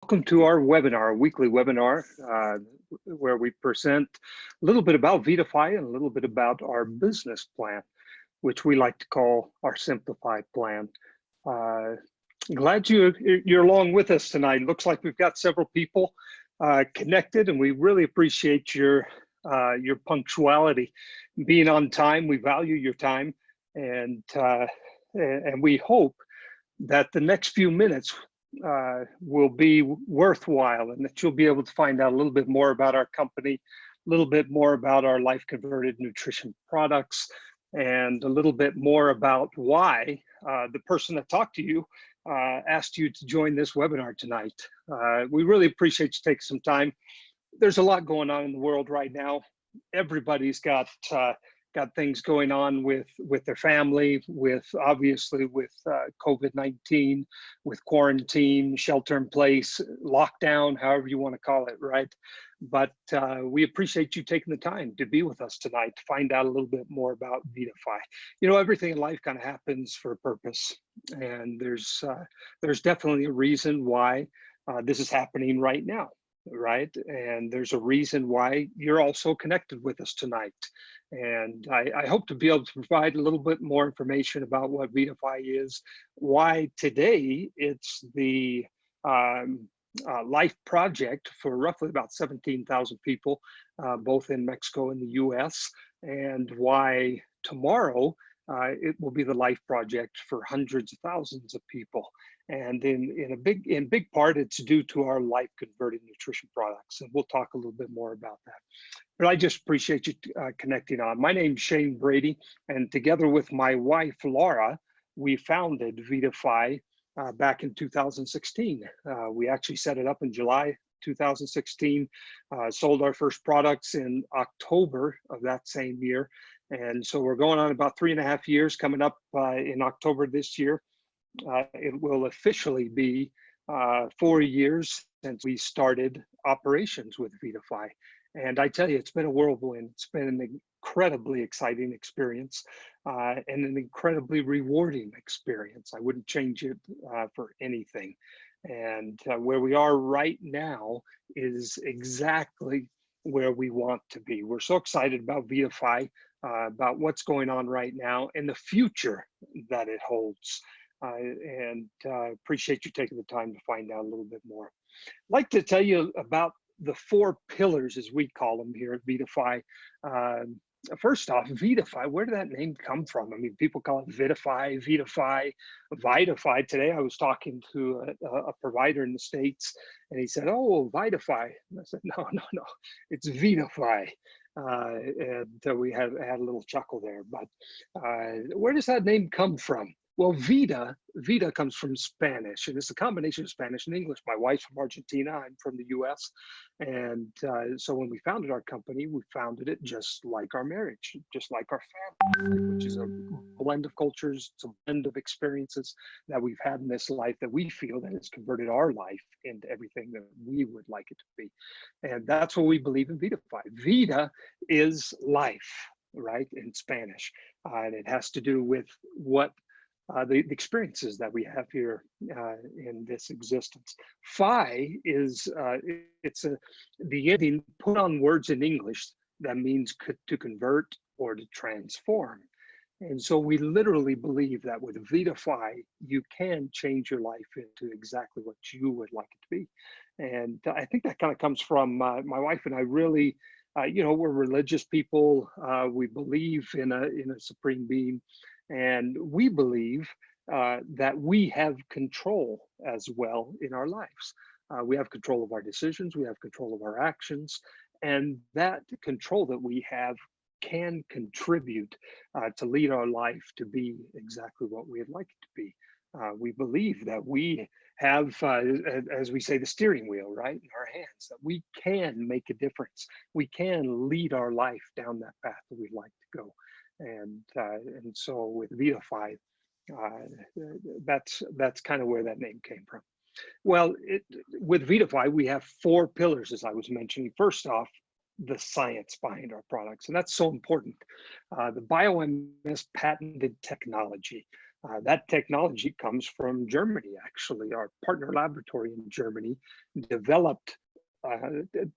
Welcome to our webinar, a weekly webinar, where we present a little bit about Vidafy and a little bit about our business plan, which we like to call our simplified plan. Uh, Glad you're along with us tonight. Looks like we've got several people connected, and we really appreciate your punctuality, being on time. We value your time, and we hope that the next few minutes will be worthwhile, and that you'll be able to find out a little bit more about our company, a little bit more about our life converted nutrition products, and a little bit more about why the person that talked to you asked you to join this webinar tonight. We really appreciate you taking some time. There's a lot going on in the world right now. Everybody's got things going on with their family, with obviously with COVID-19, with quarantine, shelter in place, lockdown, however you want to call it, right? But we appreciate you taking the time to be with us tonight to find out a little bit more about Vidafy. You know, everything in life kind of happens for a purpose, and there's definitely a reason why this is happening right now, right? And there's a reason why you're also connected with us tonight. And I hope to be able to provide a little bit more information about what Vidafy is, why today it's the life project for roughly about 17,000 people, both in Mexico and the US, and why tomorrow it will be the life project for hundreds of thousands of people. And in big part, it's due to our life converted nutrition products. And we'll talk a little bit more about that. But I just appreciate you connecting on. My name's Shane Brady, and together with my wife, Laura, we founded Vidafy back in 2016. We actually set it up in July 2016, sold our first products in October of that same year. And so we're going on about 3.5 years, coming up in October this year. It will officially be 4 years since we started operations with Vidafy. And I tell you, it's been a whirlwind. It's been an incredibly exciting experience and an incredibly rewarding experience. I wouldn't change it for anything. And where we are right now is exactly where we want to be. We're so excited about Vidafy, about what's going on right now and the future that it holds. And appreciate you taking the time to find out a little bit more. I'd like to tell you about the 4 pillars, as we call them here at Vidafy. First off, Vidafy, where did that name come from? I mean, people call it Vidafy, Vidafy. Today I was talking to a provider in the States, and he said, oh, Vidafy. And I said, no, it's Vidafy. And we had a little chuckle there, but where does that name come from? Well, Vida comes from Spanish, and it's a combination of Spanish and English. My wife's from Argentina, I'm from the US. And so when we founded our company, we founded it just like our marriage, just like our family, which is a blend of cultures, it's a blend of experiences that we've had in this life that we feel that has converted our life into everything that we would like it to be. And that's what we believe in Vidafy. Vida is life, right, in Spanish. And it has to do with what the experiences that we have here in this existence. Phi is the ending put on words in English that means to convert or to transform. And so we literally believe that with Vidafy, you can change your life into exactly what you would like it to be. And I think that kind of comes from my wife and I really, you know, we're religious people. We believe in a supreme being. And we believe that we have control as well in our lives. We have control of our decisions, we have control of our actions, and that control that we have can contribute to lead our life to be exactly what we'd like it to be. We believe that we have, as we say, the steering wheel, right, in our hands, that we can make a difference. We can lead our life down that path that we'd like to go. And so with Vidafy, that's kind of where that name came from. Well, with Vidafy, we have 4 pillars, as I was mentioning. First off, the science behind our products, and that's so important. The bioMS patented technology. That technology comes from Germany, actually. Our partner laboratory in Germany developed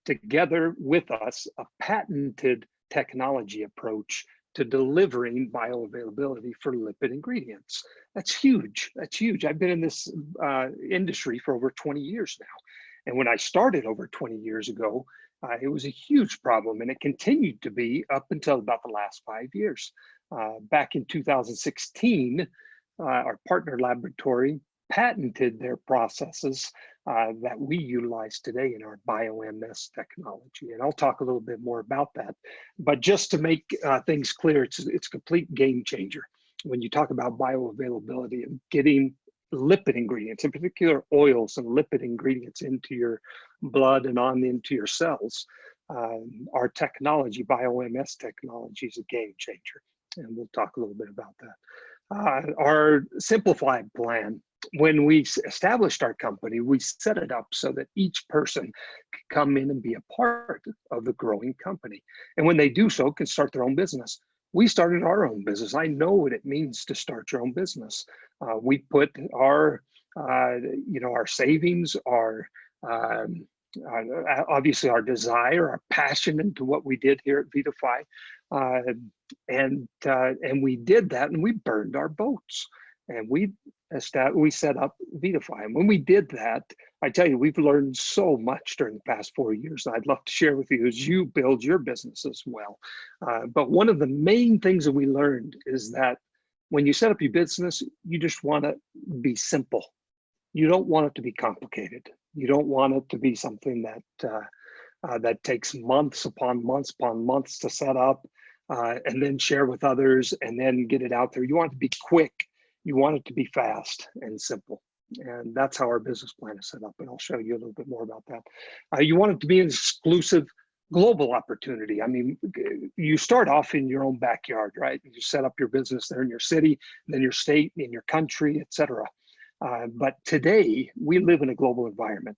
together with us a patented technology approach to delivering bioavailability for lipid ingredients. That's huge. That's huge. I've been in this industry for over 20 years now. And when I started over 20 years ago, it was a huge problem, and it continued to be up until about the last 5 years. Back in 2016, our partner laboratory patented their processes that we utilize today in our BioMS technology. And I'll talk a little bit more about that. But just to make things clear, it's a complete game changer. When you talk about bioavailability and getting lipid ingredients, in particular oils and lipid ingredients into your blood and on into your cells, our technology, BioMS technology, is a game changer. And we'll talk a little bit about that. Our simplified plan, when we established our company, we set it up so that each person could come in and be a part of the growing company. And when they do so, can start their own business. We started our own business. I know what it means to start your own business. We put our, our savings, our obviously our desire, our passion into what we did here at Vidafy, and we did that, and we burned our boats, and we set up Vidafy. And when we did that, I tell you, we've learned so much during the past 4 years. I'd love to share with you as you build your business as well. But one of the main things that we learned is that when you set up your business, you just want to be simple. You don't want it to be complicated. You don't want it to be something that takes months upon months to set up, and then share with others and then get it out there. You want it to be quick. You want it to be fast and simple. And that's how our business plan is set up. And I'll show you a little bit more about that. You want it to be an exclusive global opportunity. I mean, you start off in your own backyard, right? You set up your business there in your city, then your state, in your country, etc. But today, we live in a global environment.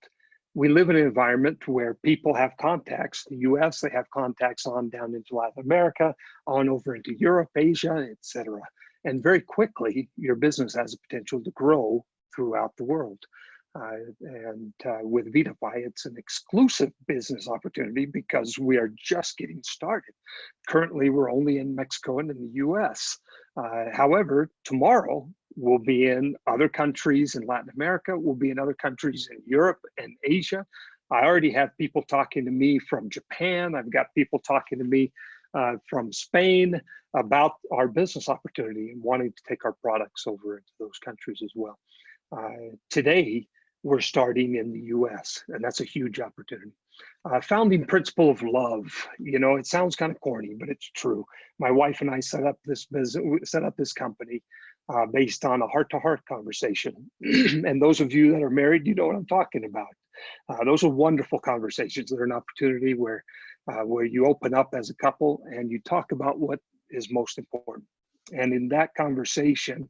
We live in an environment where people have contacts. The US, they have contacts on down into Latin America, on over into Europe, Asia, etc. And very quickly, your business has the potential to grow throughout the world. With Vidafy, it's an exclusive business opportunity because we are just getting started. Currently, we're only in Mexico and in the US. However, tomorrow, we'll be in other countries in Latin America. We'll be in other countries in Europe and Asia. I already have people talking to me from Japan. I've got people talking to me from Spain about our business opportunity and wanting to take our products over into those countries as well. Today, we're starting in the US, and that's a huge opportunity. Founding principle of love. You know, it sounds kind of corny, but it's true. My wife and I set up this business, set up this company based on a heart-to-heart conversation. And those of you that are married, you know what I'm talking about. Those are wonderful conversations. They're an opportunity where you open up as a couple and you talk about what is most important. And in that conversation,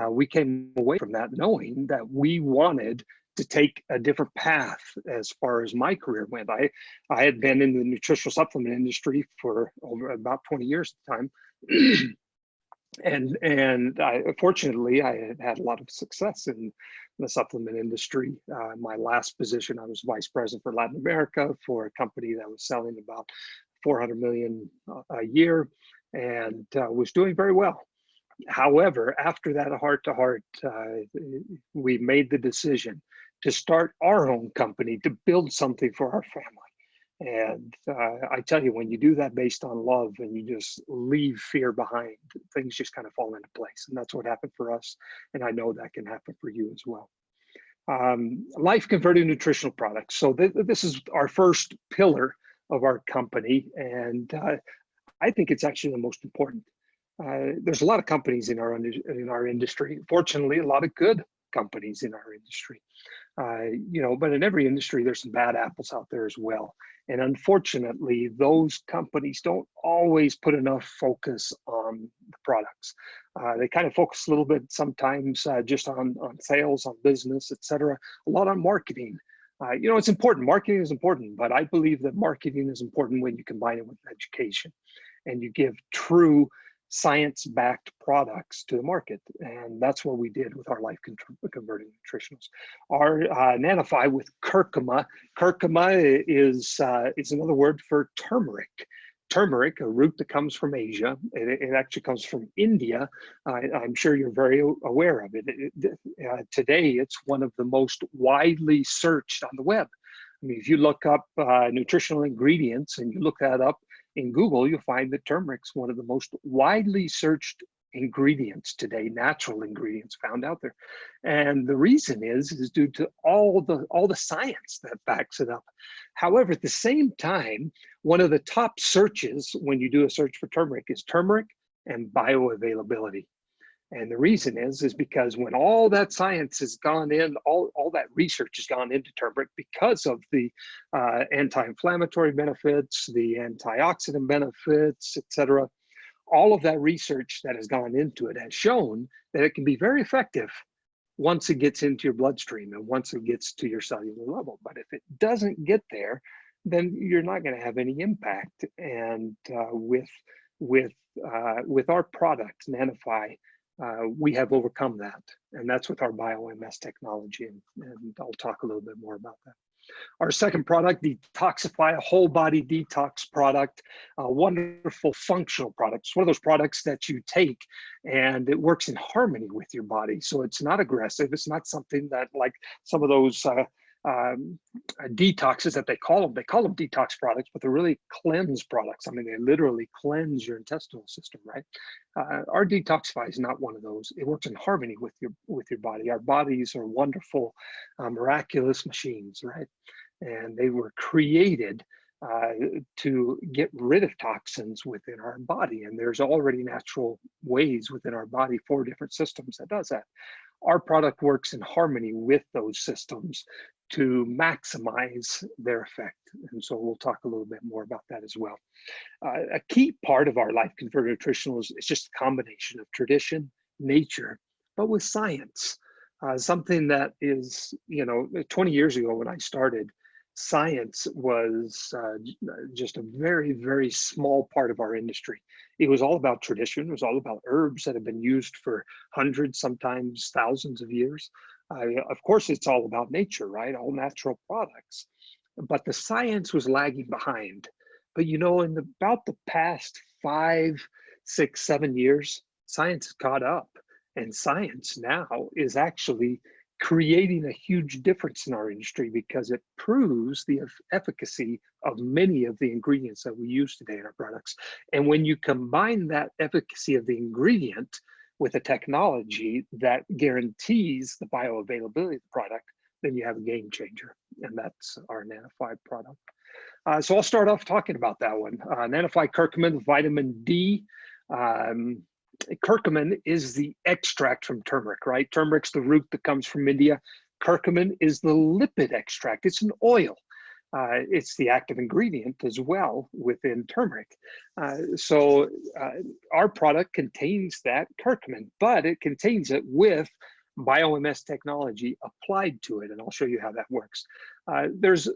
we came away from that knowing that we wanted to take a different path as far as my career went. I had been in the nutritional supplement industry for over about 20 years at the time. And fortunately, I had a lot of success in the supplement industry. My last position, I was vice president for Latin America for a company that was selling about 400 million a year, and was doing very well. However, after that heart-to-heart, we made the decision to start our own company, to build something for our family. And I tell you, when you do that based on love and you just leave fear behind, things just kind of fall into place. And that's what happened for us. And I know that can happen for you as well. Life converting nutritional products. So this is our first pillar of our company. And I think it's actually the most important. There's a lot of companies in our industry. Fortunately, a lot of good companies in our industry. But in every industry, there's some bad apples out there as well. And unfortunately, those companies don't always put enough focus on the products. They kind of focus a little bit sometimes just on sales, on business, etc. A lot on marketing. It's important. Marketing is important, but I believe that marketing is important when you combine it with education and you give true science-backed products to the market. And that's what we did with our life converting nutritionals. Our Nanofy with curcuma. Curcuma is another word for turmeric. Turmeric, a root that comes from Asia. It actually comes from India. I'm sure you're very aware of it. Today, it's one of the most widely searched on the web. I mean, if you look up nutritional ingredients and you look that up in Google, you'll find that turmeric's one of the most widely searched ingredients today, natural ingredients found out there. And the reason is due to all the science that backs it up. However, at the same time, one of the top searches when you do a search for turmeric is turmeric and bioavailability. And the reason is because when all that science has gone in, all that research has gone into turmeric because of the anti-inflammatory benefits, the antioxidant benefits, etc. All of that research that has gone into it has shown that it can be very effective once it gets into your bloodstream and once it gets to your cellular level. But if it doesn't get there, then you're not going to have any impact. And with our product, Nanofy, we have overcome that, and that's with our BioMS technology, and I'll talk a little bit more about that. Our second product, Detoxify, a whole body detox product, a wonderful functional product. It's one of those products that you take and it works in harmony with your body. So it's not aggressive. It's not something that, like some of those detoxes that they call them detox products, but they're really cleanse products. I mean, they literally cleanse your intestinal system, right? Our Detoxify is not one of those. It works in harmony with your body. Our bodies are wonderful, miraculous machines, right? And they were created to get rid of toxins within our body. And there's already natural ways within our body, 4 different systems that does that. Our product works in harmony with those systems to maximize their effect. And so we'll talk a little bit more about that as well. A key part of our Life Converter Nutritional is just a combination of tradition, nature, but with science. Something that is, 20 years ago when I started, science was just a very, very small part of our industry. It was all about tradition. It was all about herbs that have been used for hundreds, sometimes thousands of years. Of course, it's all about nature, right? All natural products. But the science was lagging behind. But in about the past 5, 6, 7 years, science has caught up. And science now is actually creating a huge difference in our industry because it proves the efficacy of many of the ingredients that we use today in our products. And when you combine that efficacy of the ingredient with a technology that guarantees the bioavailability of the product, then you have a game changer. And that's our Nanofy product. So I'll start off talking about that one. Nanofy curcumin with vitamin D. Curcumin is the extract from turmeric, right? Turmeric's the root that comes from India. Curcumin is the lipid extract. It's an oil. It's the active ingredient as well within turmeric. So our product contains that curcumin, but it contains it with BioMS technology applied to it, and I'll show you how that works. There's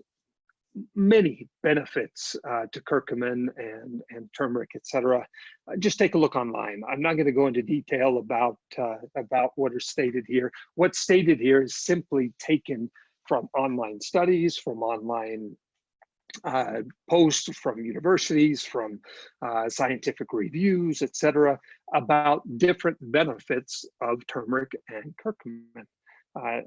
many benefits to curcumin and turmeric, etc. Just take a look online. I'm not going to go into detail about what are stated here. What's stated here is simply taken from online studies, from online posts from universities, from scientific reviews, etc., about different benefits of turmeric and curcumin.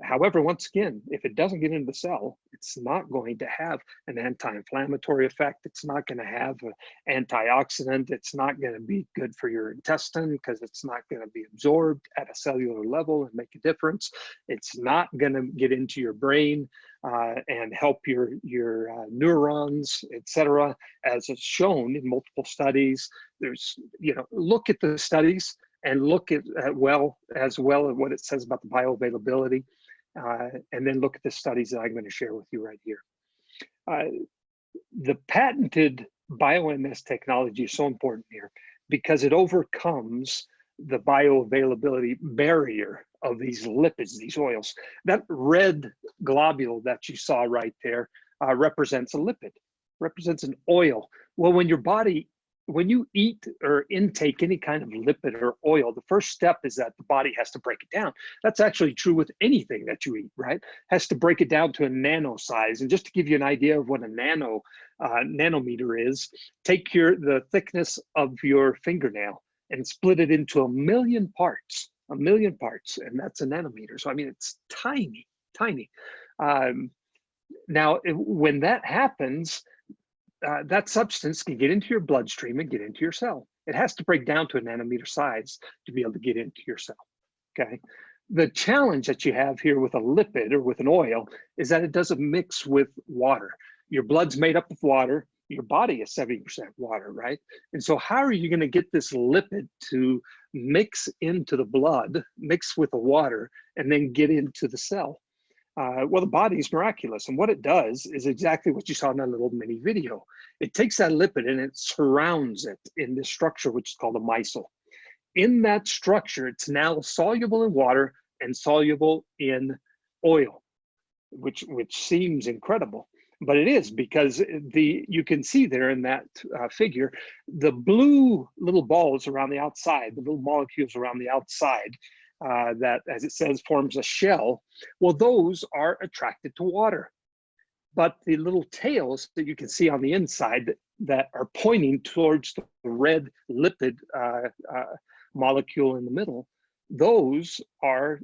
However, once again, if it doesn't get into the cell, it's not going to have an anti-inflammatory effect. It's not going to have an antioxidant. It's not going to be good for your intestine because it's not going to be absorbed at a cellular level and make a difference. It's not going to get into your brain and help your neurons, etc., as it's shown in multiple studies. There's, look at the studies and look at what it says about the bioavailability, and then look at the studies that I'm going to share with you right here. The patented BioMS technology is so important here because it overcomes the bioavailability barrier of these lipids, these oils. That red globule that you saw right there represents a lipid, represents an oil. Well, when your body when you eat or intake any kind of lipid or oil, the first step is that the body has to break it down. That's actually true with anything that you eat, right? Has to break it down to a nano size. And just to give you an idea of what a nanometer is, take the thickness of your fingernail and split it into a million parts, and that's a nanometer. So I mean, it's tiny, tiny. Now, when that happens, that substance can get into your bloodstream and get into your cell. It has to break down to a nanometer size to be able to get into your cell, okay? The challenge that you have here with a lipid or with an oil is that it doesn't mix with water. Your blood's made up of water. Your body is 70% water, right? And so how are you gonna get this lipid to mix into the blood, mix with the water, and then get into the cell? Well, the body is miraculous. And what it does is exactly what you saw in that little mini video. It takes that lipid and it surrounds it in this structure, which is called a micelle. In that structure, it's now soluble in water and soluble in oil, which seems incredible. But it is, because you can see there in that figure, the blue little balls around the outside, the little molecules around the outside, that, as it says, forms a shell. Well, those are attracted to water. But the little tails that you can see on the inside that are pointing towards the red lipid molecule in the middle, those are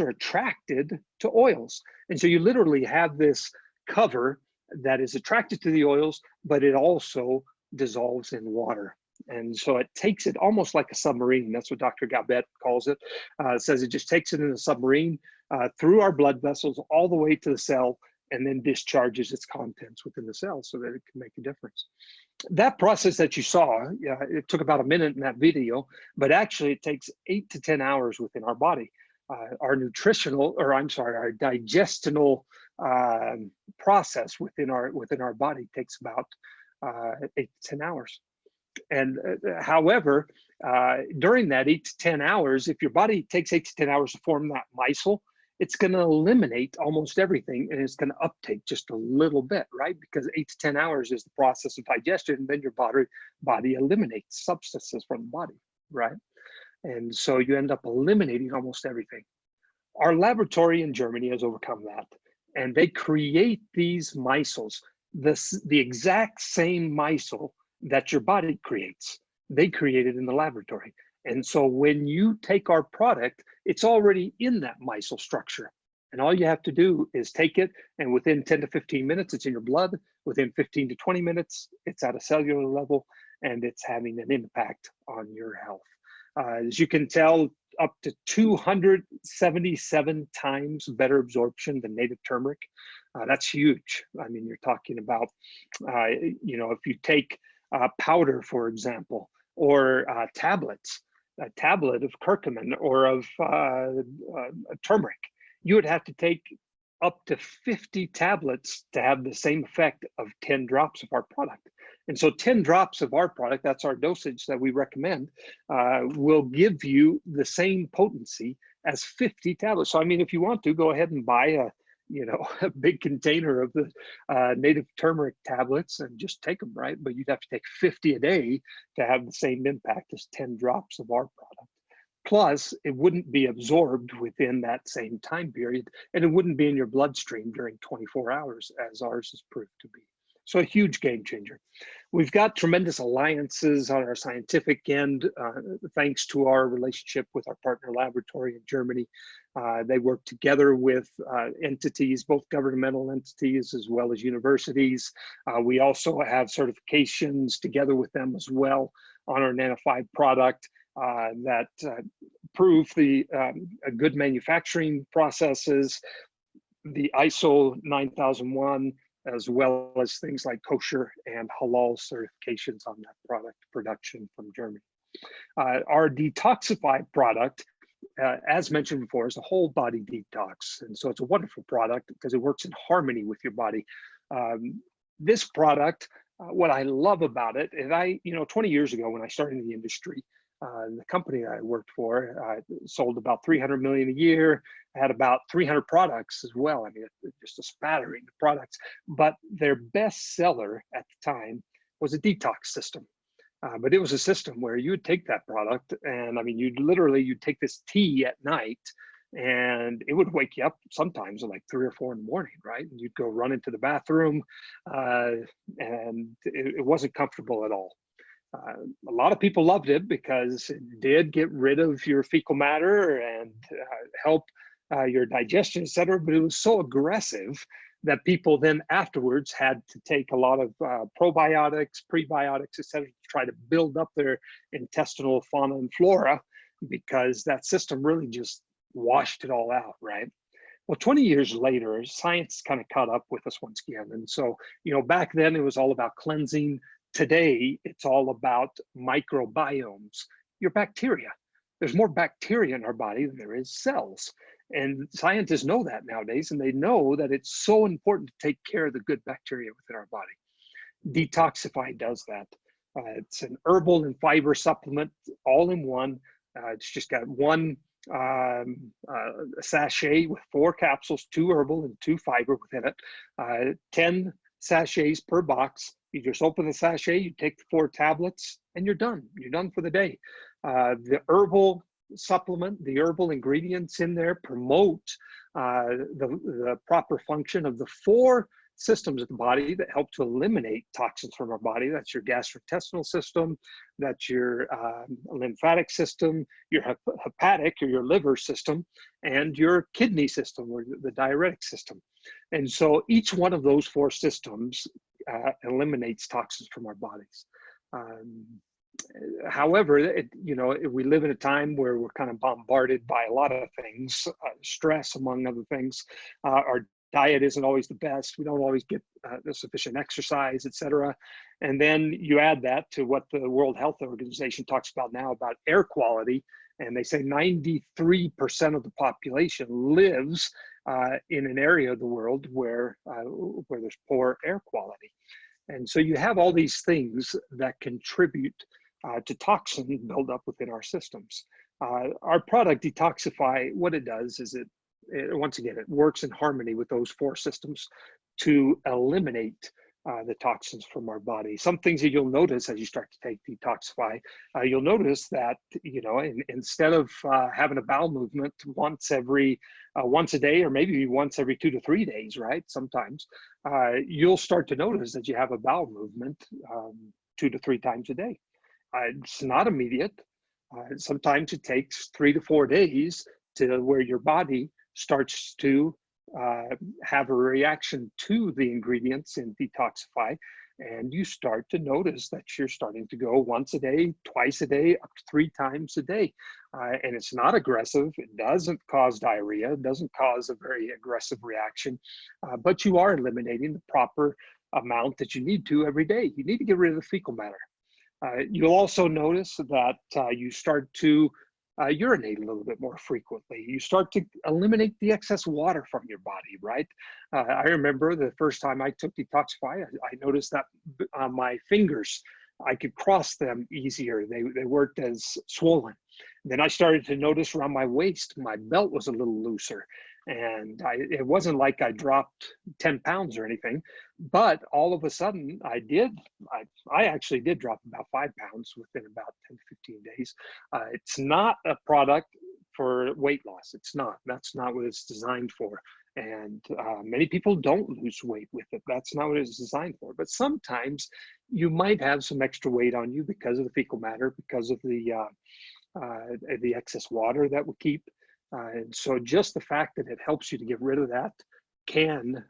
attracted to oils. And so you literally have this cover that is attracted to the oils, but it also dissolves in water. And so it takes it almost like a submarine. That's what Dr. Gabet calls it. Says it just takes it in a submarine through our blood vessels all the way to the cell, and then discharges its contents within the cell so that it can make a difference. That process that you saw, it took about a minute in that video, but actually it takes 8 to 10 hours within our body. Our digestional process within our body takes about 8 to 10 hours. And however, during that 8 to 10 hours, if your body takes 8 to 10 hours to form that micelle, it's going to eliminate almost everything, and it's going to uptake just a little bit, right? Because 8 to 10 hours is the process of digestion, and then your body eliminates substances from the body, right? And so you end up eliminating almost everything. Our laboratory in Germany has overcome that, and they create these micelles, the exact same micelle that your body creates. They create it in the laboratory. And so when you take our product, it's already in that micelle structure. And all you have to do is take it, and within 10 to 15 minutes, it's in your blood. Within 15 to 20 minutes, it's at a cellular level, and it's having an impact on your health. As you can tell, up to 277 times better absorption than native turmeric. That's huge. I mean, you're talking about, if you take powder, for example, or tablets, a tablet of curcumin or of turmeric, you would have to take up to 50 tablets to have the same effect of 10 drops of our product. And so 10 drops of our product, that's our dosage that we recommend, will give you the same potency as 50 tablets. So I mean, if you want to, go ahead and buy a big container of the native turmeric tablets and just take them, right? But you'd have to take 50 a day to have the same impact as 10 drops of our product. Plus, it wouldn't be absorbed within that same time period, and it wouldn't be in your bloodstream during 24 hours, as ours is proved to be. So a huge game changer. We've got tremendous alliances on our scientific end, thanks to our relationship with our partner laboratory in Germany. They work together with entities, both governmental entities as well as universities. We also have certifications together with them as well on our nanofied product that prove the good manufacturing processes, the ISO 9001, as well as things like kosher and halal certifications on that product production from Germany. Our Detoxified product, as mentioned before, is a whole body detox. And so it's a wonderful product because it works in harmony with your body. This product, what I love about it, and 20 years ago when I started in the industry, the company I worked for sold about 300 million a year, had about 300 products as well. I mean, just a spattering of products. But their best seller at the time was a detox system. But it was a system where you would take that product, and I mean, you'd take this tea at night, and it would wake you up sometimes at like 3 or 4 in the morning, right? And you'd go run into the bathroom, uh, and it wasn't comfortable at all. A lot of people loved it because it did get rid of your fecal matter and help your digestion, et cetera. But it was so aggressive that people then afterwards had to take a lot of probiotics, prebiotics, et cetera, to try to build up their intestinal fauna and flora, because that system really just washed it all out, right? Well, 20 years later, science kind of caught up with us once again. And so, back then it was all about cleansing. Today, it's all about microbiomes, your bacteria. There's more bacteria in our body than there is cells. And scientists know that nowadays, and they know that it's so important to take care of the good bacteria within our body. Detoxified does that. It's an herbal and fiber supplement all in one. It's just got one sachet with 4 capsules, 2 herbal and 2 fiber within it, 10 sachets per box. You just open the sachet, you take the 4 tablets, and you're done. You're done for the day. The herbal supplement, the herbal ingredients in there promote the proper function of the 4 systems of the body that help to eliminate toxins from our body. That's your gastrointestinal system, that's your lymphatic system, your hepatic or your liver system, and your kidney system or the diuretic system. And so each one of those 4 systems eliminates toxins from our bodies. However, we live in a time where we're kind of bombarded by a lot of things, stress among other things. Our diet isn't always the best. We don't always get the sufficient exercise, et cetera. And then you add that to what the World Health Organization talks about now about air quality. And they say 93% of the population lives in an area of the world where there's poor air quality. And so you have all these things that contribute to toxin buildup within our systems. Our product Detoxify, what it does is once again, it works in harmony with those 4 systems to eliminate the toxins from our body. Some things that you'll notice as you start to take Detoxify, you'll notice that, instead of having a bowel movement once a day, or maybe once every 2 to 3 days, right? Sometimes you'll start to notice that you have a bowel movement 2 to 3 times a day. It's not immediate. Sometimes it takes 3 to 4 days to where your body starts to have a reaction to the ingredients in Detoxify, and you start to notice that you're starting to go once a day, twice a day, up to 3 times a day. And it's not aggressive. It doesn't cause diarrhea. It doesn't cause a very aggressive reaction, but you are eliminating the proper amount that you need to every day. You need to get rid of the fecal matter. You'll also notice that you start to urinate a little bit more frequently. You start to eliminate the excess water from your body, right? I remember the first time I took Detoxify, I noticed that on my fingers, I could cross them easier. They weren't as swollen. Then I started to notice around my waist, my belt was a little looser. And it wasn't like I dropped 10 pounds or anything, but all of a sudden I actually did drop about 5 pounds within about 10 to 15 days. It's not a product for weight loss. It's not. That's not what it's designed for. And many people don't lose weight with it. That's not what it's designed for. But sometimes you might have some extra weight on you because of the fecal matter, because of the excess water that we keep. And so just the fact that it helps you to get rid of that can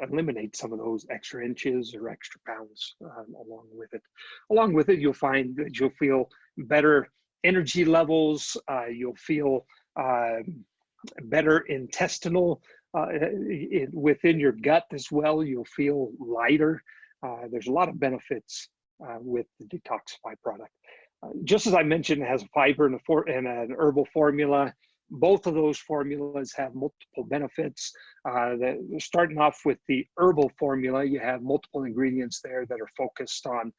eliminate some of those extra inches or extra pounds along with it. Along with it, you'll find that you'll feel better energy levels. You'll feel better intestinal within your gut as well. You'll feel lighter. There's a lot of benefits with the Detoxify product. Just as I mentioned, it has a fiber and an herbal formula. Both of those formulas have multiple benefits. Starting off with the herbal formula, you have multiple ingredients there that are focused on,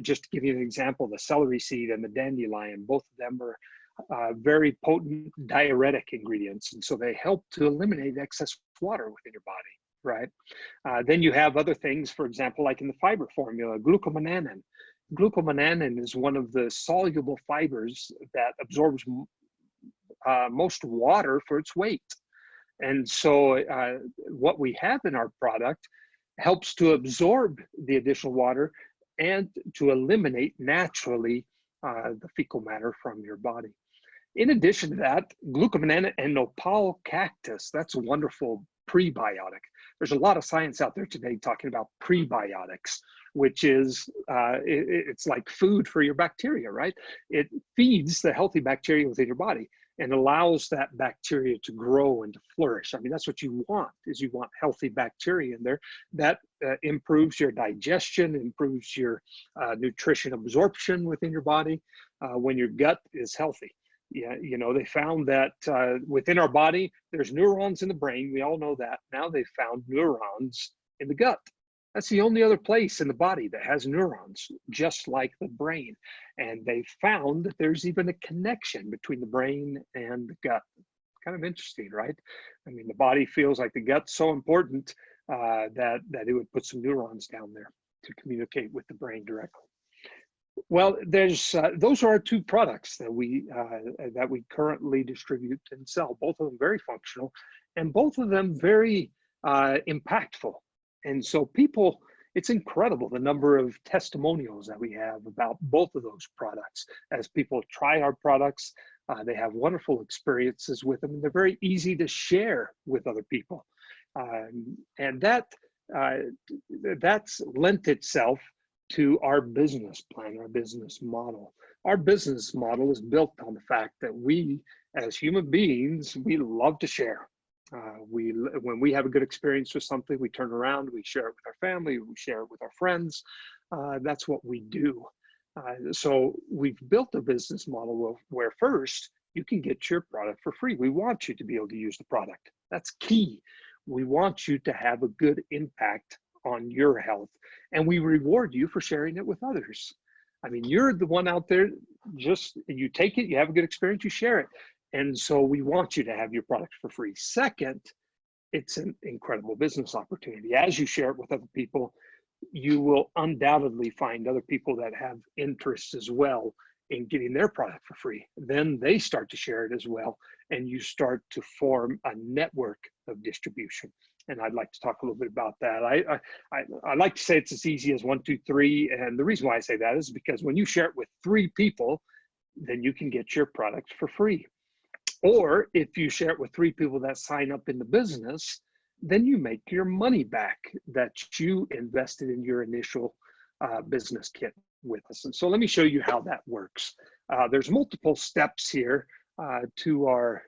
just to give you an example, the celery seed and the dandelion. Both of them are very potent diuretic ingredients, and so they help to eliminate excess water within your body, right? Then you have other things, for example, like in the fiber formula, glucomannan. Glucomannan is one of the soluble fibers that absorbs most water for its weight. And so what we have in our product helps to absorb the additional water and to eliminate naturally the fecal matter from your body. In addition to that, glucomannan and nopal cactus, that's a wonderful prebiotic. There's a lot of science out there today talking about prebiotics, which is, it's like food for your bacteria, right? It feeds the healthy bacteria within your body and allows that bacteria to grow and to flourish. I mean, that's what you want, is you want healthy bacteria in there. That improves your digestion, improves your nutrition absorption within your body when your gut is healthy. Yeah, you know, they found that within our body, there's neurons in the brain. We all know that. Now they found neurons in the gut. That's the only other place in the body that has neurons, just like the brain. And they found that there's even a connection between the brain and the gut. Kind of interesting, right? I mean, the body feels like the gut's so important that it would put some neurons down there to communicate with the brain directly. Well, there's those are our two products that we currently distribute and sell. Both of them very functional, and both of them very impactful. And so people, it's incredible the number of testimonials that we have about both of those products. As people try our products, they have wonderful experiences with them, and they're very easy to share with other people. And that's lent itself to our business plan, our business model. Our business model is built on the fact that we, as human beings, we love to share. When we have a good experience with something, we turn around, we share it with our family, we share it with our friends. That's what we do. So we've built a business model where first, you can get your product for free. We want you to be able to use the product. That's key. We want you to have a good impact on your health, and we reward you for sharing it with others. I mean, you're the one out there, just you take it, you have a good experience, you share it. And so we want you to have your product for free. Second, it's an incredible business opportunity. As you share it with other people, you will undoubtedly find other people that have interests as well in getting their product for free. Then they start to share it as well, and you start to form a network of distribution. And I'd like to talk a little bit about that. I like to say it's as easy as 1, 2, 3. And the reason why I say that is because when you share it with 3 people, then you can get your product for free. Or if you share it with 3 people that sign up in the business, then you make your money back that you invested in your initial business kit with us. And so let me show you how that works. There's multiple steps here to our,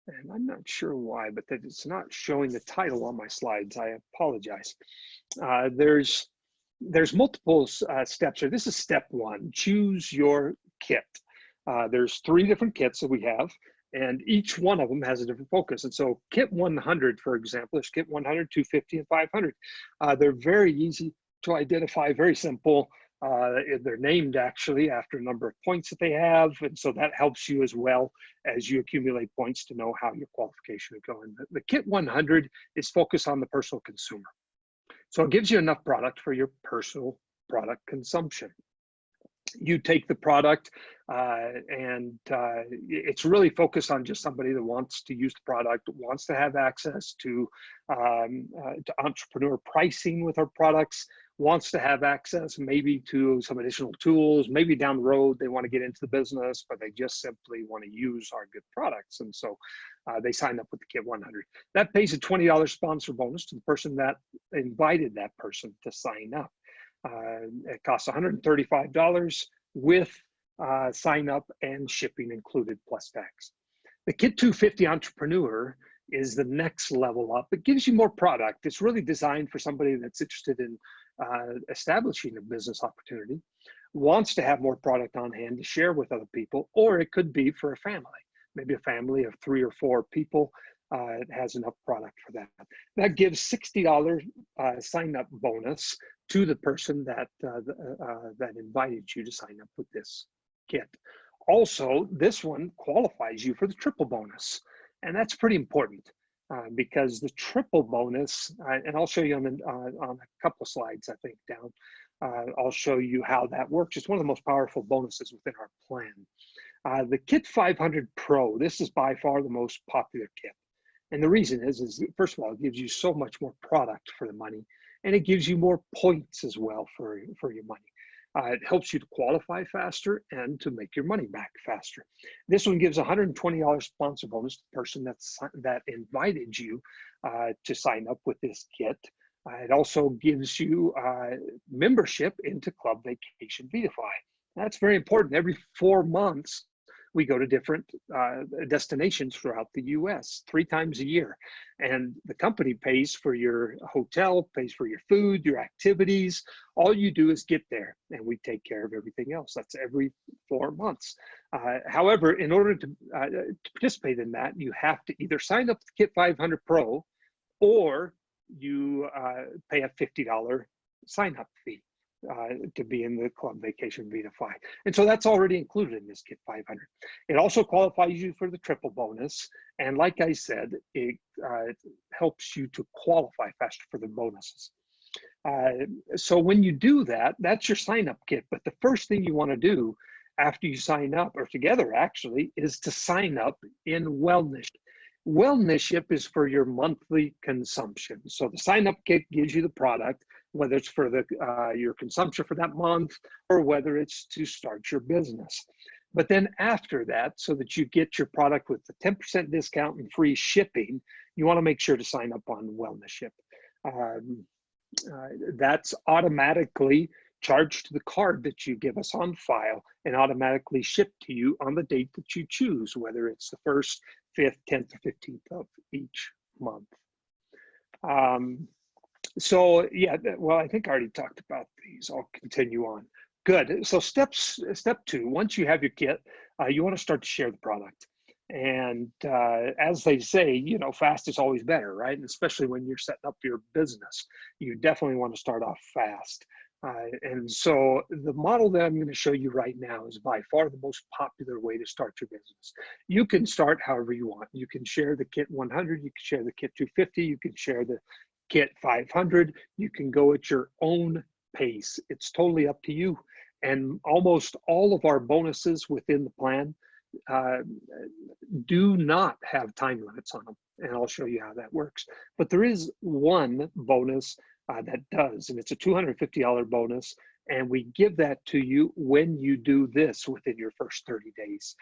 and I'm not sure why, but that it's not showing the title on my slides. I apologize. There's multiple steps here. This is step 1, choose your kit. There's 3 different kits that we have, and each one of them has a different focus. And so kit 100, for example, is kit 100, 250, and 500. They're very easy to identify, very simple. They're named actually after a number of points that they have. And so that helps you as well as you accumulate points to know how your qualification is going. The kit 100 is focused on the personal consumer. So it gives you enough product for your personal product consumption. You take the product and it's really focused on just somebody that wants to use the product, wants to have access to entrepreneur pricing with our products, wants to have access maybe to some additional tools, maybe down the road they want to get into the business, but they just simply want to use our good products. And so they sign up with the Kit 100. That pays a $20 sponsor bonus to the person that invited that person to sign up. It costs $135 with sign up and shipping included plus tax. The Kit 250 Entrepreneur is the next level up. It gives you more product. It's really designed for somebody that's interested in establishing a business opportunity, wants to have more product on hand to share with other people, or it could be for a family, maybe a family of 3 or 4 people. It has enough product for that. That gives $60 sign up bonus to the person that that invited you to sign up with this kit. Also, this one qualifies you for the triple bonus, and that's pretty important. because the triple bonus, and I'll show you on a couple of slides, I think, down. I'll show you how that works. It's one of the most powerful bonuses within our plan. The Kit 500 Pro, this is by far the most popular kit. And the reason is first of all, it gives you so much more product for the money, and it gives you more points as well for your money. It helps you to qualify faster and to make your money back faster. This one gives $120 sponsor bonus to the person that invited you to sign up with this kit. It also gives you membership into Club Vacation Vidafy. That's very important. Every 4 months, we go to different destinations throughout the US 3 times a year. And the company pays for your hotel, pays for your food, your activities. All you do is get there, and we take care of everything else. That's every 4 months. However, in order to participate in that, you have to either sign up with Kit 500 Pro, or you pay a $50 sign-up fee to be in the Club Vacation Vidafy. And so that's already included in this Kit 500. It also qualifies you for the triple bonus. And like I said, it helps you to qualify faster for the bonuses. So when you do that, that's your sign-up kit. But the first thing you want to do after you sign up, or together actually, is to sign up in Wellness. Wellness is for your monthly consumption. So the sign-up kit gives you the product, whether it's for your consumption for that month, or whether it's to start your business. But then after that, so that you get your product with the 10% discount and free shipping, you want to make sure to sign up on Wellness. That's automatically charged to the card that you give us on file and automatically shipped to you on the date that you choose, whether it's the 1st, 5th, 10th, or 15th of each month. So yeah, well, I think I already talked about these. I'll continue on. Good. So step 2, once you have your kit, you want to start to share the product. And as they say, you know, fast is always better, right? And especially when you're setting up your business, you definitely want to start off fast. And so the model that I'm going to show you right now is by far the most popular way to start your business. You can start however you want. You can share the Kit 100, you can share the Kit 250, you can share the Kit 500, you can go at your own pace. It's totally up to you. And almost all of our bonuses within the plan do not have time limits on them. And I'll show you how that works. But there is one bonus that does, and it's a $250 bonus. And we give that to you when you do this within your first 30 days.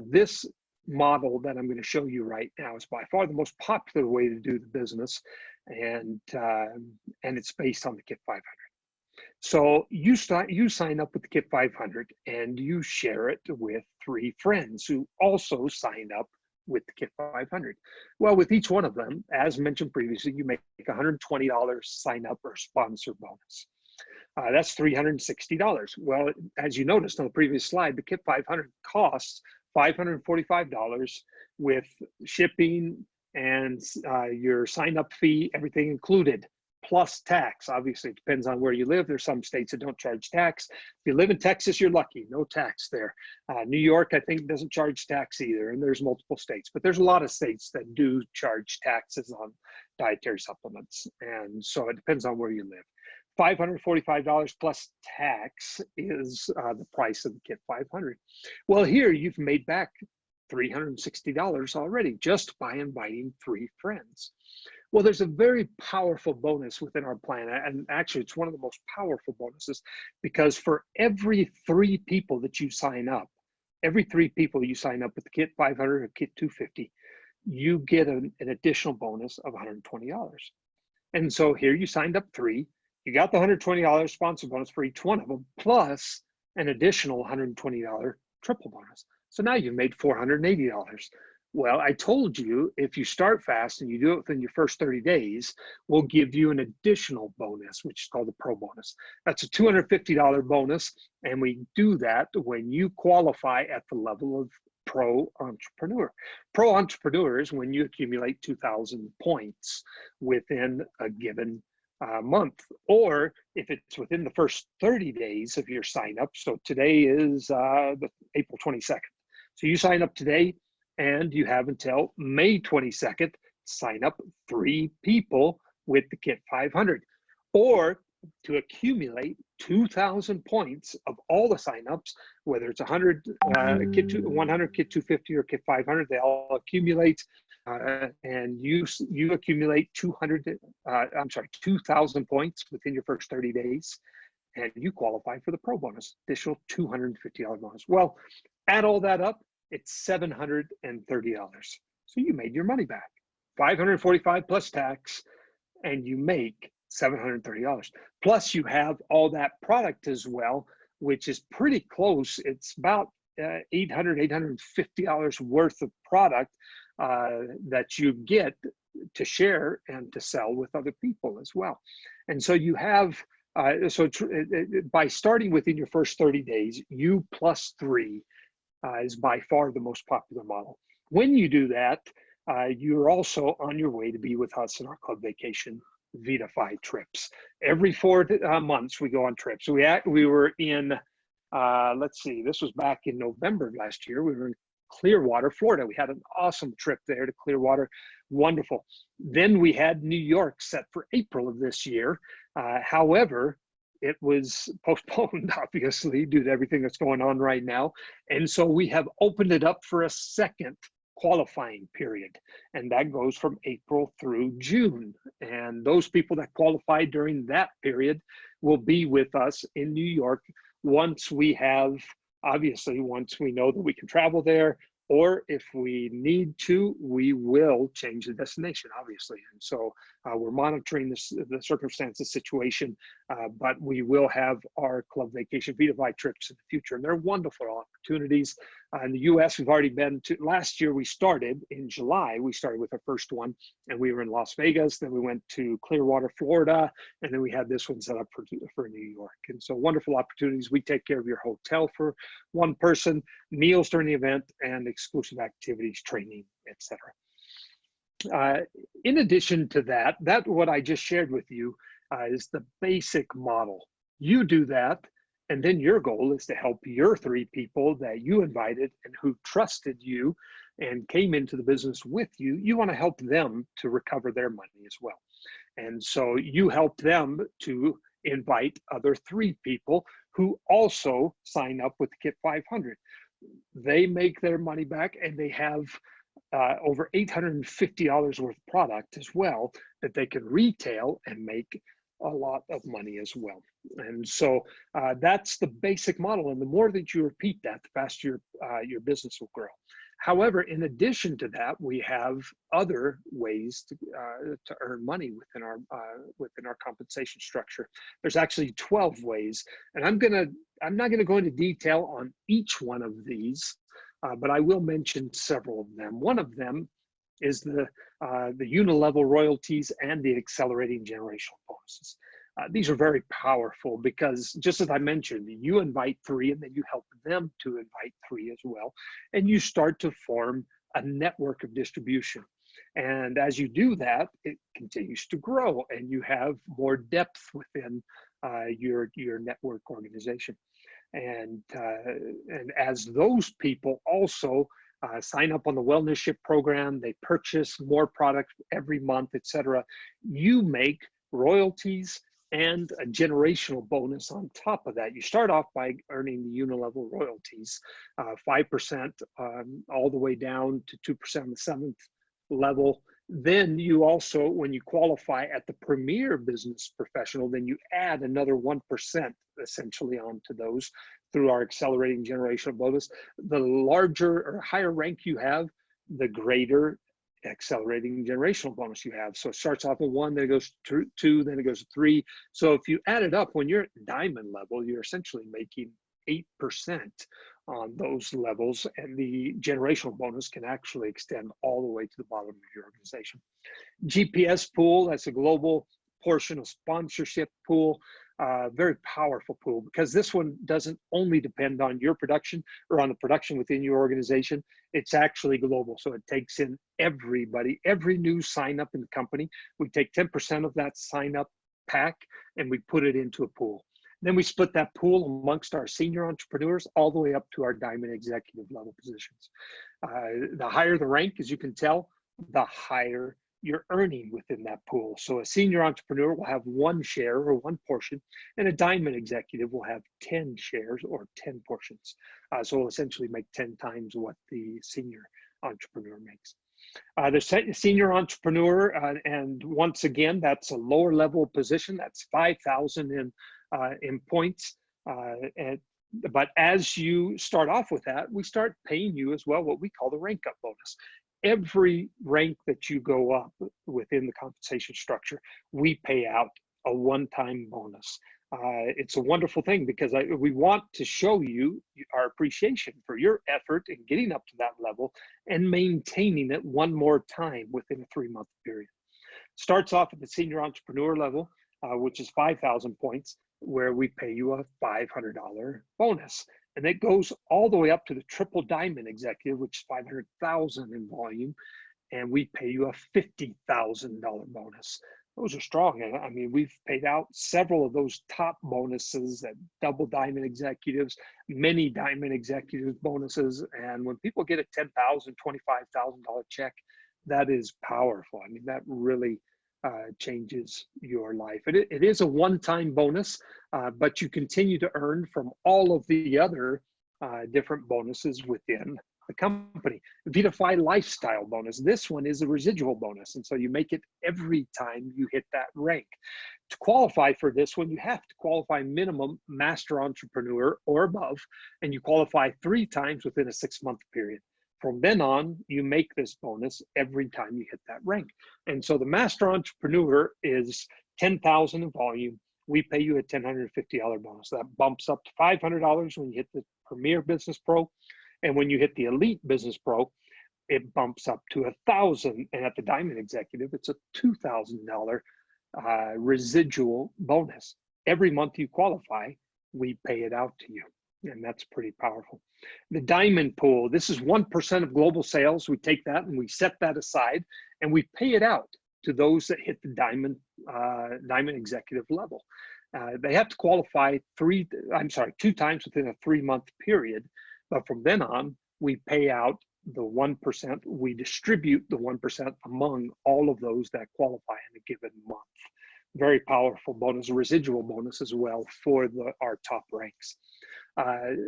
This model that I'm going to show you right now is by far the most popular way to do the business. And it's based on the Kit 500. So you sign up with the Kit 500 and you share it with 3 friends who also signed up with the Kit 500. Well, with each one of them, as mentioned previously, you make a $120 sign up or sponsor bonus. That's $360. Well, as you noticed on the previous slide, the Kit 500 costs $545 with shipping and your sign up fee, everything included, plus tax. Obviously, it depends on where you live. There's some states that don't charge tax. If you live in Texas, you're lucky, no tax there. New York, I think, doesn't charge tax either, and there's multiple states. But there's a lot of states that do charge taxes on dietary supplements, and so it depends on where you live. $545 plus tax is the price of the Kit 500. Well, here you've made back $360 already just by inviting 3 friends. Well, there's a very powerful bonus within our plan, and actually it's one of the most powerful bonuses, because for every 3 people that you sign up, every 3 people you sign up with the Kit 500 or Kit 250, you get an additional bonus of $120. And so here you signed up 3, you got the $120 sponsor bonus for each one of them, plus an additional $120 triple bonus. So now you've made $480. Well, I told you, if you start fast and you do it within your first 30 days, we'll give you an additional bonus, which is called the Pro bonus. That's a $250 bonus, and we do that when you qualify at the level of Pro Entrepreneur. Pro Entrepreneur is when you accumulate 2,000 points within a given month, or if it's within the first 30 days of your sign up. So today is the April 22nd. So you sign up today, and you have until May 22nd sign up 3 people with the Kit 500, or to accumulate 2,000 points of all the signups, whether it's 100 Kit 100, Kit 250, or Kit 500, they all accumulate, and you accumulate 2,000 points within your first 30 days, and you qualify for the Pro bonus, additional $250 bonus. Well, add all that up, it's $730. So you made your money back, $545 plus tax, and you make $730. Plus you have all that product as well, which is pretty close. It's about $850 worth of product that you get to share and to sell with other people as well. And so you have, by starting within your first 30 days, you plus 3 is by far the most popular model. When you do that, you're also on your way to be with us in our club vacation, Vidafy Trips. Every 4 months we go on trips. We were in, let's see, this was back in November of last year. We were in Clearwater, Florida. We had an awesome trip there to Clearwater. Wonderful. Then we had New York set for April of this year. However, it was postponed, obviously, due to everything that's going on right now. And so we have opened it up for a second qualifying period, and that goes from April through June. And those people that qualify during that period will be with us in New York once we have, obviously, once we know that we can travel there, or if we need to, we will change the destination, obviously. And so we're monitoring the circumstances situation, but we will have our club vacation Vidafy trips in the future. And they're wonderful opportunities. In the US, we've already been to, last year we started in July, we started with our first one, and we were in Las Vegas, then we went to Clearwater, Florida, and then we had this one set up for New York. And so wonderful opportunities. We take care of your hotel for one person, meals during the event, and exclusive activities, training, etc. In addition to that, what I just shared with you is the basic model. You do that, and then your goal is to help your 3 people that you invited and who trusted you and came into the business with you. You want to help them to recover their money as well. And so you help them to invite other 3 people who also sign up with the Kit 500. They make their money back, and they have over $850 worth of product as well that they can retail and make a lot of money as well. And so that's the basic model. And the more that you repeat that, the faster your business will grow. However, in addition to that, we have other ways to earn money within our compensation structure. There's actually 12 ways, and I'm not gonna go into detail on each one of these, but I will mention several of them. One of them is the Unilevel royalties and the accelerating generational bonuses. These are very powerful because, just as I mentioned, you invite 3 and then you help them to invite 3 as well. And you start to form a network of distribution. And as you do that, it continues to grow and you have more depth within your network organization. And as those people also sign up on the wellness ship program, they purchase more product every month, etc., you make royalties and a generational bonus on top of that. You start off by earning the Unilevel royalties, 5% all the way down to 2% on the 7th level. Then you also, when you qualify at the Premier Business Professional, then you add another 1% essentially onto those through our accelerating generational bonus. The larger or higher rank you have, the greater accelerating generational bonus you have. So it starts off at 1, then it goes to 2, then it goes to 3. So if you add it up, when you're at diamond level, you're essentially making 8% on those levels, and the generational bonus can actually extend all the way to the bottom of your organization. GPS pool, that's a global portion of sponsorship pool. Very powerful pool, because this one doesn't only depend on your production or on the production within your organization. It's actually global, so it takes in everybody, every new sign up in the company. We take 10% of that sign up pack and we put it into a pool. Then we split that pool amongst our senior entrepreneurs all the way up to our diamond executive level positions. The higher the rank, as you can tell, the higher you're earning within that pool. So a senior entrepreneur will have 1 share or 1 portion, and a diamond executive will have 10 shares or 10 portions. So we'll essentially make 10 times what the senior entrepreneur makes. The senior entrepreneur, and once again, that's a lower level position. That's 5,000 in points. But as you start off with that, we start paying you as well what we call the rank up bonus. Every rank that you go up within the compensation structure, we pay out a one-time bonus. It's a wonderful thing because we want to show you our appreciation for your effort in getting up to that level and maintaining it one more time within a 3-month period. Starts off at the senior entrepreneur level, which is 5,000 points, where we pay you a $500 bonus. And it goes all the way up to the triple diamond executive, which is 500,000 in volume, and we pay you a $50,000 bonus. Those are strong. And I mean, we've paid out several of those top bonuses at double diamond executives, many diamond executives bonuses. And when people get a $10,000, $25,000 check, that is powerful. I mean, that really changes your life. It is a one-time bonus, but you continue to earn from all of the other different bonuses within the company. Vidafy lifestyle bonus. This one is a residual bonus. And so you make it every time you hit that rank. To qualify for this one, you have to qualify minimum master entrepreneur or above, and you qualify 3 times within a 6-month period. From then on, you make this bonus every time you hit that rank. And so the master entrepreneur is 10,000 in volume. We pay you a $1,050 bonus. That bumps up to $500 when you hit the Premier Business Pro. And when you hit the Elite Business Pro, it bumps up to $1,000. And at the Diamond Executive, it's a $2,000 residual bonus. Every month you qualify, we pay it out to you. And that's pretty powerful. The diamond pool, this is 1% of global sales. We take that and we set that aside and we pay it out to those that hit the diamond executive level. They have to qualify 2 times within a 3-month period. But from then on, we pay out the 1%. We distribute the 1% among all of those that qualify in a given month. Very powerful bonus, residual bonus as well for our top ranks.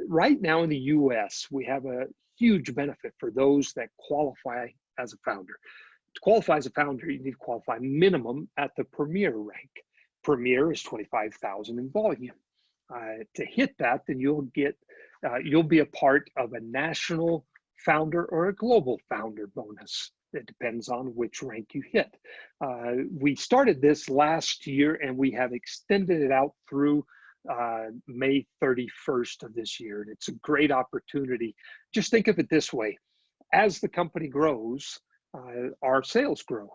Right now in the US, we have a huge benefit for those that qualify as a founder. To qualify as a founder, you need to qualify minimum at the Premier rank. Premier is 25,000 in volume. To hit that, then you'll be a part of a national founder or a global founder bonus. It depends on which rank you hit. We started this last year and we have extended it out through May 31st of this year. And it's a great opportunity. Just think of it this way. As the company grows, our sales grow.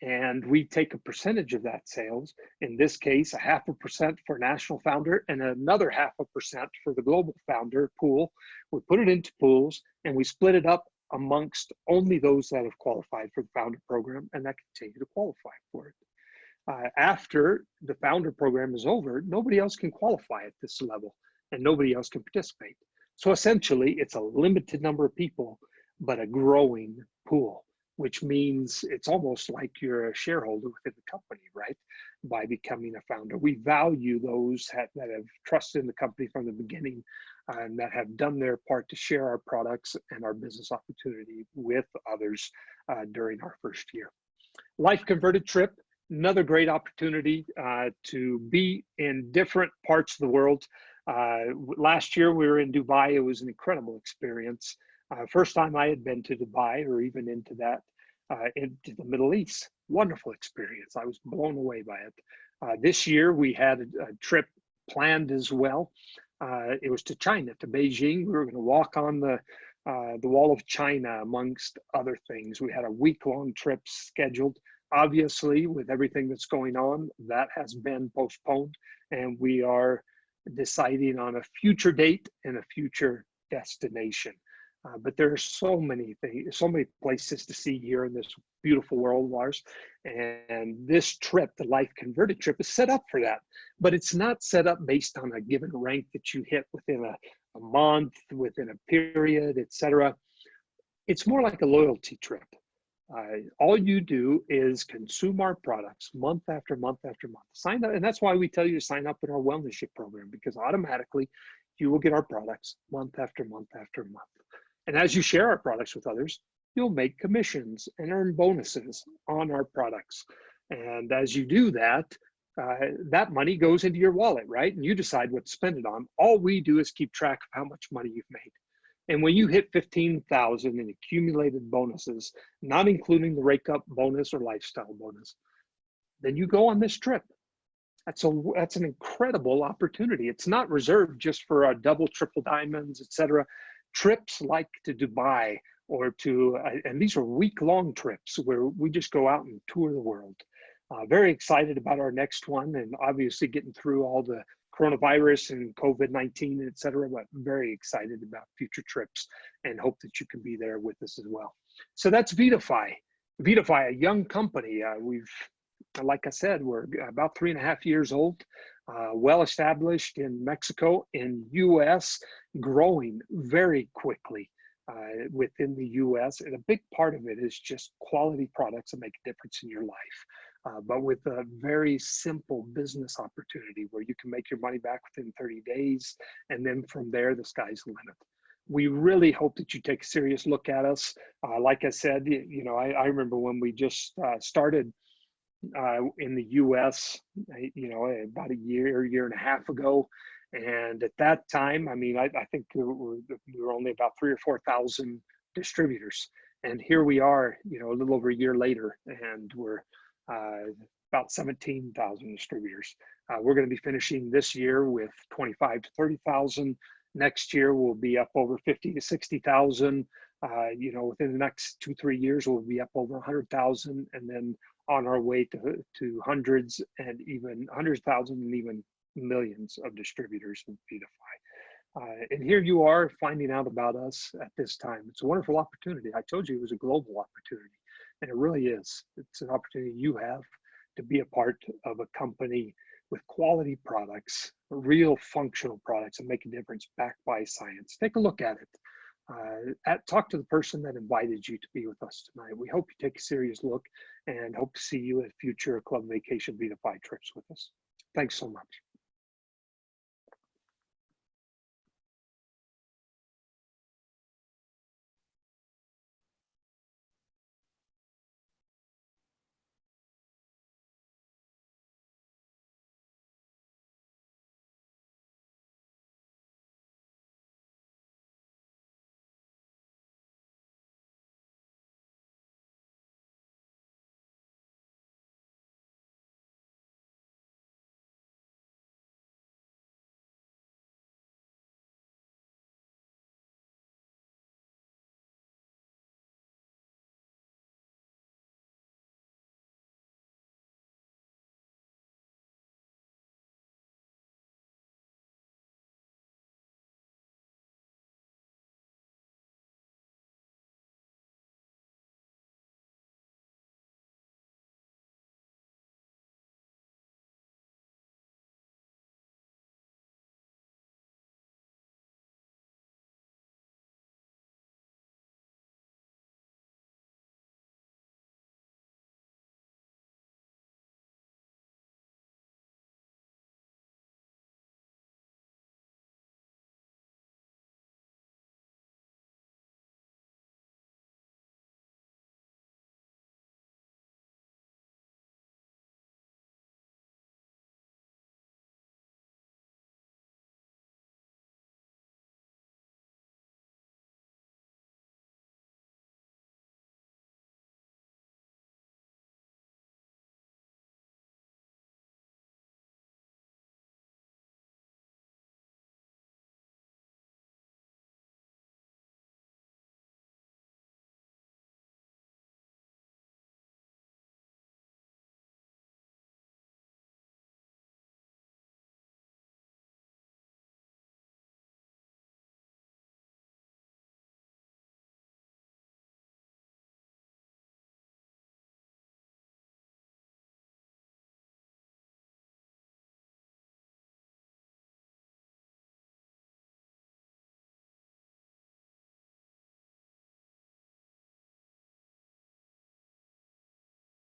And we take a percentage of that sales, in this case, 0.5% for national founder and another 0.5% for the global founder pool. We put it into pools and we split it up amongst only those that have qualified for the founder program and that continue to qualify for it. After the founder program is over, nobody else can qualify at this level and nobody else can participate. So essentially, it's a limited number of people, but a growing pool, which means it's almost like you're a shareholder within the company, right? By becoming a founder. We value those that have trusted in the company from the beginning and that have done their part to share our products and our business opportunity with others during our first year. Life Converted Trip, another great opportunity to be in different parts of the world. Last year we were in Dubai. It was an incredible experience. First time I had been to Dubai or even into the Middle East. Wonderful experience. I was blown away by it. This year we had a trip planned as well. It was to China, to Beijing. We were going to walk on the Wall of China, amongst other things. We had a week-long trip scheduled. Obviously, with everything that's going on, that has been postponed, and we are deciding on a future date and a future destination. But there are so many things, so many places to see here in this beautiful world of ours. And this trip, the Life Converted Trip, is set up for that. But it's not set up based on a given rank that you hit within a month, within a period, etc. It's more like a loyalty trip. All you do is consume our products month after month after month. Sign up, and that's why we tell you to sign up in our wellness ship program, because automatically you will get our products month after month after month. And as you share our products with others, you'll make commissions and earn bonuses on our products. And as you do that, that money goes into your wallet, right? And you decide what to spend it on. All we do is keep track of how much money you've made. And when you hit 15,000 in accumulated bonuses, not including the Rankup bonus or lifestyle bonus, then you go on this trip. That's an incredible opportunity. It's not reserved just for double, triple diamonds, etc. Trips like to Dubai or to, and these are week-long trips where we just go out and tour the world. Very excited about our next one, and obviously getting through all the coronavirus and COVID-19, et cetera, but very excited about future trips and hope that you can be there with us as well. So that's Vidafy. Vidafy, a young company. Like I said, we're about 3.5 years old, well established in Mexico, in US, growing very quickly within the US. And a big part of it is just quality products that make a difference in your life. But with a very simple business opportunity where you can make your money back within 30 days. And then from there, the sky's the limit. We really hope that you take a serious look at us. Like I said, I remember when we just started in the US, about a year and a half ago. And at that time, I mean, I think we were only about 3,000 or 4,000 distributors. And here we are, a little over a year later, and we're about 17,000 distributors. We're going to be finishing this year with 25 to 30,000. Next year, we'll be up over 50 to 60,000. Within the next 2-3 years, we'll be up over 100,000, and then on our way to hundreds and even 100,000 and even millions of distributors with Vidafy. And here you are finding out about us at this time. It's a wonderful opportunity. I told you it was a global opportunity, and it really is. It's an opportunity you have to be a part of a company with quality products, real functional products that make a difference, backed by science. Take a look at it. Talk to the person that invited you to be with us tonight. We hope you take a serious look and hope to see you at future Club Vacation Vidafy trips with us. Thanks so much.